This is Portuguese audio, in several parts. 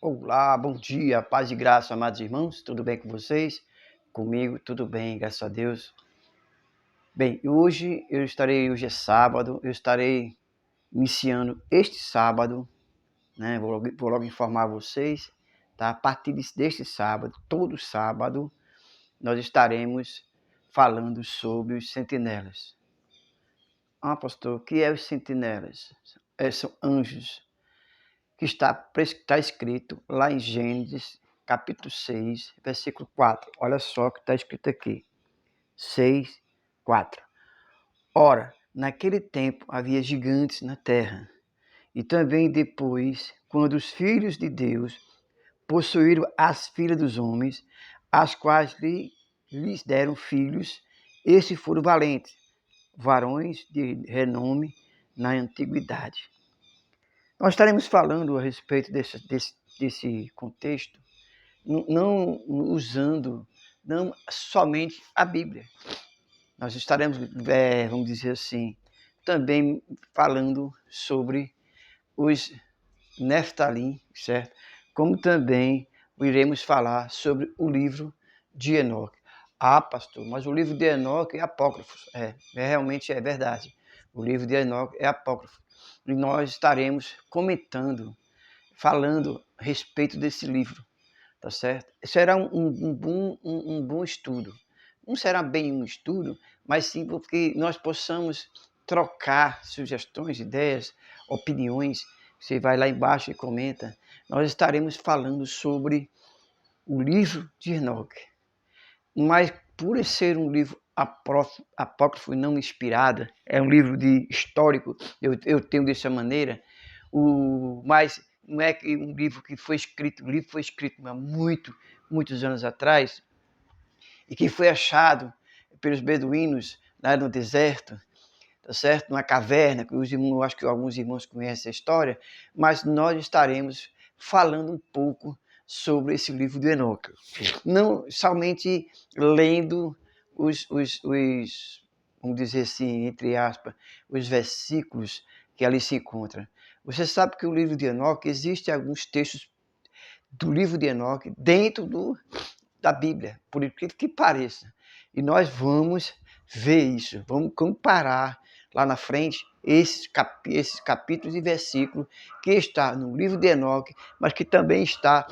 Olá, bom dia, paz e graça, amados irmãos, tudo bem com vocês? Comigo, tudo bem, graças a Deus. Bem, hoje é sábado, eu estarei iniciando este sábado, né? Vou logo informar vocês, tá? A partir deste sábado, todo sábado, nós estaremos falando sobre os sentinelas. Ah, pastor, o que é os sentinelas? São anjos que está escrito lá em Gênesis, capítulo 6, versículo 4. Olha só o que está escrito aqui. 6, 4. Ora, naquele tempo havia gigantes na terra, e também depois, quando os filhos de Deus possuíram as filhas dos homens, as quais lhes deram filhos, esses foram valentes, varões de renome na antiguidade. Nós estaremos falando a respeito desse contexto, não usando não somente a Bíblia. Nós estaremos, vamos dizer assim, também falando sobre os Neftalim, certo? Como também iremos falar sobre o livro de Enoque. Ah, pastor, mas o livro de Enoque é apócrifo. Realmente é verdade. O livro de Enoque é apócrifo. E nós estaremos comentando, falando a respeito desse livro, tá certo? Será um bom estudo. Não será bem um estudo, mas sim porque nós possamos trocar sugestões, ideias, opiniões. Você vai lá embaixo e comenta. Nós estaremos falando sobre o livro de Enoque. Mas por ser um livro apócrifo e não inspirado, é um livro histórico, eu tenho dessa maneira, mas não é que um livro que foi escrito, o livro foi escrito há muitos anos atrás, e que foi achado pelos beduínos lá no deserto, tá certo? Numa caverna, que acho que alguns irmãos conhecem a história, mas nós estaremos falando um pouco sobre esse livro de Enoque. Não somente lendo vamos dizer assim, entre aspas, os versículos que ali se encontram. Você sabe que o livro de Enoque, existem alguns textos do livro de Enoque dentro da Bíblia, por incrível que pareça. E nós vamos ver isso, vamos comparar lá na frente esses capítulos e versículos que está no livro de Enoque, mas que também está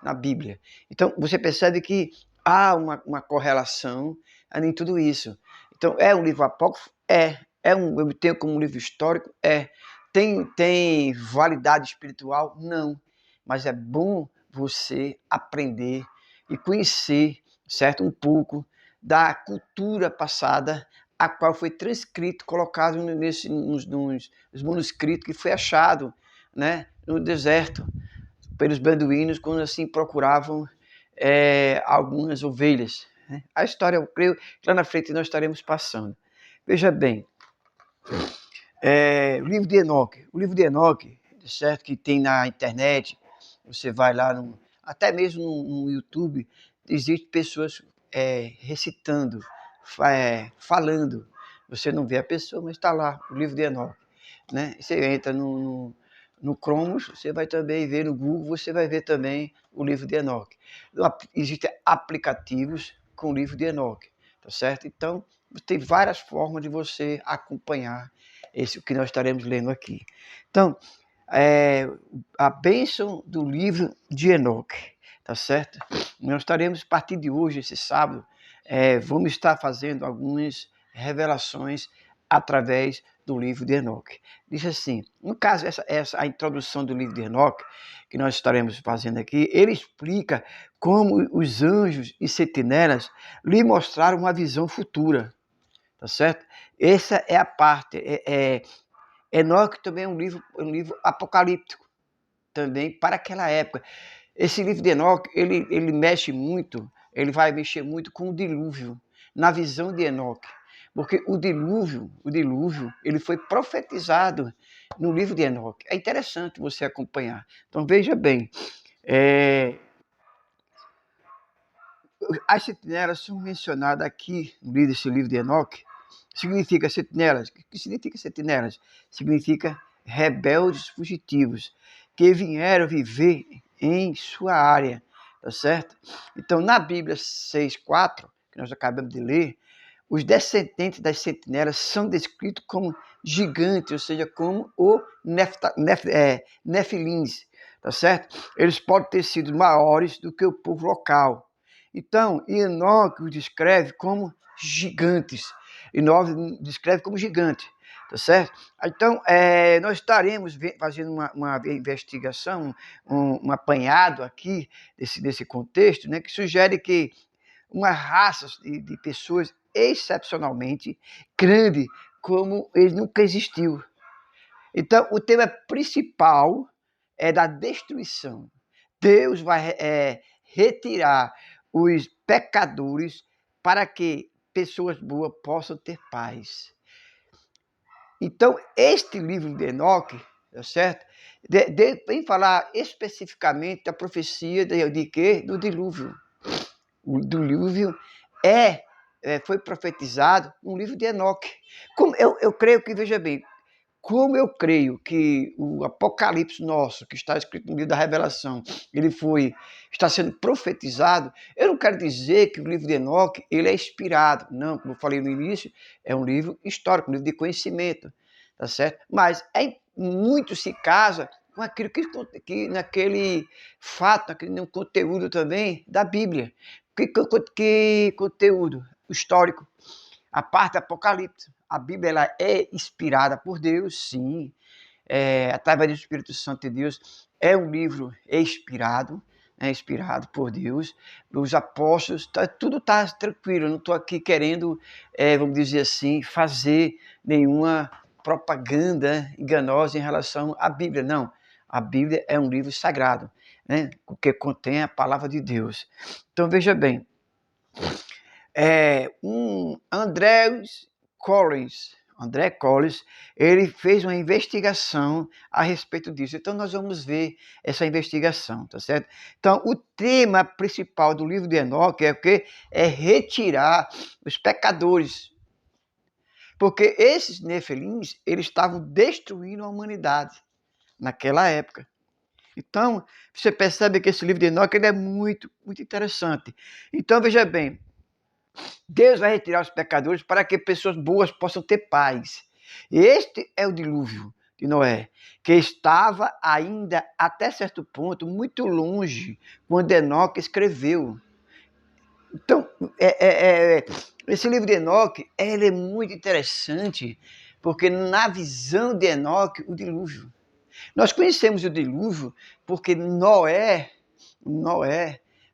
na Bíblia. Então, você percebe que há uma correlação em tudo isso. Então, é um livro apócrifo? Eu tenho como um livro histórico? Tem validade espiritual? Não. Mas é bom você aprender e conhecer, certo, um pouco da cultura passada, a qual foi transcrito, colocado nos manuscritos que foi achado, né, no deserto, pelos beduínos, quando assim procuravam algumas ovelhas. Né? A história, eu creio, que lá na frente nós estaremos passando. Veja bem, o livro de Enoque, certo, que tem na internet, você vai lá, até mesmo no YouTube, existem pessoas recitando, falando. Você não vê a pessoa, mas está lá, o livro de Enoque. Né? Você entra no Chromos, você vai também ver no Google, você vai ver também o livro de Enoque. Existem aplicativos com o livro de Enoque, tá certo? Então, tem várias formas de você acompanhar o que nós estaremos lendo aqui. Então, a bênção do livro de Enoque, tá certo? Nós estaremos, a partir de hoje, esse sábado, vamos estar fazendo algumas revelações através do livro de Enoque. Diz assim, no caso, a introdução do livro de Enoque, que nós estaremos fazendo aqui, ele explica como os anjos e sentinelas lhe mostraram uma visão futura, tá certo? Essa é a parte, Enoque também é um livro apocalíptico, também para aquela época. Esse livro de Enoque, ele mexe muito, ele vai mexer muito com o dilúvio, na visão de Enoque. Porque o dilúvio, ele foi profetizado no livro de Enoque. É interessante você acompanhar. Então, veja bem, as sentinelas são mencionadas aqui nesse livro de Enoque. Significa sentinelas. O que significa sentinelas? Significa rebeldes fugitivos que vieram viver em sua área, tá certo? Então, na Bíblia 6:4, que nós acabamos de ler, os descendentes das sentinelas são descritos como gigantes, ou seja, como o nefilins, tá certo? Eles podem ter sido maiores do que o povo local. Então, Enoque os descreve como gigantes. Enoque descreve como gigante, tá certo? Então, nós estaremos fazendo uma investigação, um apanhado aqui desse contexto, né, que sugere que uma raça de pessoas excepcionalmente grande, como ele nunca existiu. Então, o tema principal é da destruição. Deus vai retirar os pecadores para que pessoas boas possam ter paz. Então, este livro de Enoque, tá certo? Vem falar especificamente da profecia de quê? Do dilúvio. O dilúvio foi profetizado no livro de Enoque. Como eu creio que, veja bem, como eu creio que o Apocalipse nosso, que está escrito no livro da Revelação, está sendo profetizado, eu não quero dizer que o livro de Enoque ele é inspirado. Não, como eu falei no início, é um livro histórico, um livro de conhecimento, tá certo? Mas muito se casa com aquilo que naquele fato, naquele conteúdo também da Bíblia. Que conteúdo histórico? A parte do Apocalipse. A Bíblia ela é inspirada por Deus, sim, através do Espírito Santo de Deus. É um livro inspirado, inspirado por Deus. Os apóstolos, tudo está tranquilo. Eu não estou aqui querendo, vamos dizer assim, fazer nenhuma propaganda enganosa em relação à Bíblia. Não, a Bíblia é um livro sagrado, né, que contém a palavra de Deus. Então, veja bem, André Collins, ele fez uma investigação a respeito disso. Então, nós vamos ver essa investigação, tá certo? Então, o tema principal do livro de Enoque é o quê? É retirar os pecadores. Porque esses nefelins, eles estavam destruindo a humanidade naquela época. Então, você percebe que esse livro de Enoque ele é muito, muito interessante. Então, veja bem, Deus vai retirar os pecadores para que pessoas boas possam ter paz. Este é o dilúvio de Noé, que estava ainda até certo ponto muito longe quando Enoque escreveu. Então, esse livro de Enoque ele é muito interessante, porque na visão de Enoque, o dilúvio. Nós conhecemos o dilúvio porque Noé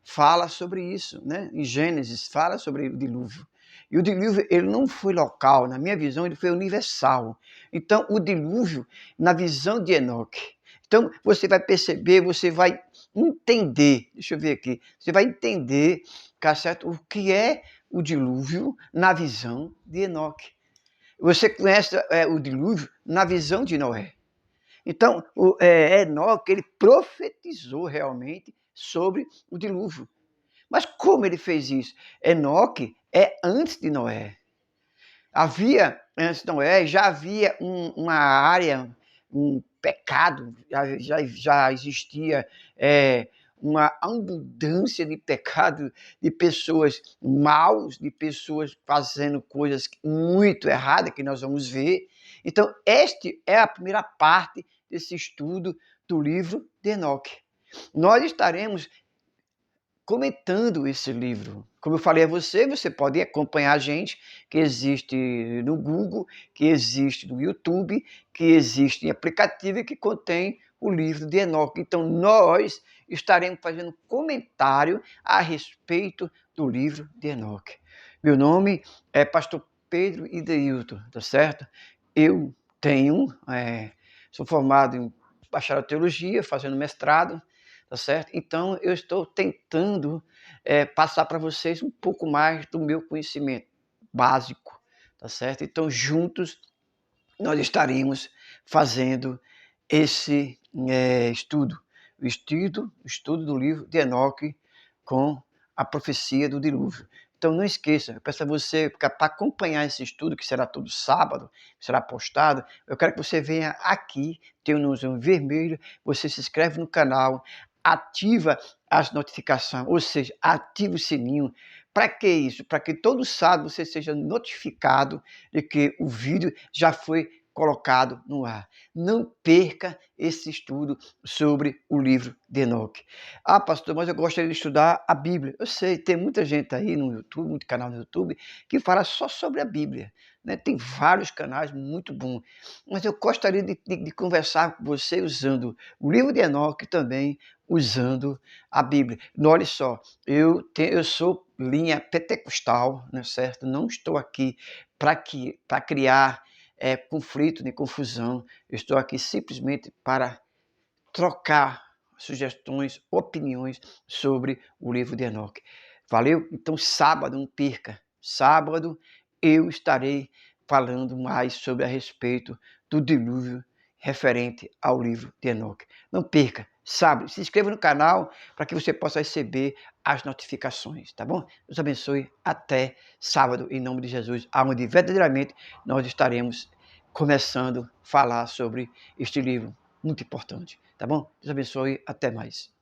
fala sobre isso, né? Em Gênesis fala sobre o dilúvio. E o dilúvio ele não foi local, na minha visão ele foi universal. Então o dilúvio na visão de Enoque. Então você vai perceber, você vai entender, deixa eu ver aqui, você vai entender, tá certo? O que é o dilúvio na visão de Enoque. Você conhece o dilúvio na visão de Noé. Então, Enoque, ele profetizou realmente sobre o dilúvio. Mas como ele fez isso? Enoque é antes de Noé. Antes de Noé, já havia uma área, um pecado, já existia uma abundância de pecado, de pessoas maus, de pessoas fazendo coisas muito erradas, que nós vamos ver. Então, esta é a primeira parte desse estudo do livro de Enoque. Nós estaremos comentando esse livro. Como eu falei a você, você pode acompanhar a gente, que existe no Google, que existe no YouTube, que existe em aplicativo que contém o livro de Enoque. Então, nós estaremos fazendo comentário a respeito do livro de Enoque. Meu nome é Pastor Pedro Ideilton, tá certo? Eu sou formado em bacharel em teologia, fazendo mestrado, tá certo? Então, eu estou tentando passar para vocês um pouco mais do meu conhecimento básico, tá certo? Então, juntos, nós estaremos fazendo esse estudo do livro de Enoque com a profecia do dilúvio. Então, não esqueça, eu peço a você, para acompanhar esse estudo, que será todo sábado, será postado, eu quero que você venha aqui, tem um número vermelho, você se inscreve no canal, ativa as notificações, ou seja, ativa o sininho. Para que isso? Para que todo sábado você seja notificado de que o vídeo já foi colocado no ar. Não perca esse estudo sobre o livro de Enoque. Ah, pastor, mas eu gostaria de estudar a Bíblia. Eu sei, tem muita gente aí no YouTube, muito canal no YouTube, que fala só sobre a Bíblia. Né? Tem vários canais muito bons. Mas eu gostaria de conversar com você usando o livro de Enoque também, usando a Bíblia. Olha só, eu sou linha pentecostal, não é certo? Não estou aqui para criar conflito nem confusão. Eu estou aqui simplesmente para trocar sugestões, opiniões sobre o livro de Enoque. Valeu? Então, sábado, não perca. Sábado eu estarei falando mais sobre a respeito do dilúvio referente ao livro de Enoque. Não perca. Sábado, se inscreva no canal para que você possa receber as notificações, tá bom? Deus abençoe. Até sábado, em nome de Jesus, onde verdadeiramente nós estaremos começando a falar sobre este livro muito importante, tá bom? Deus abençoe, até mais.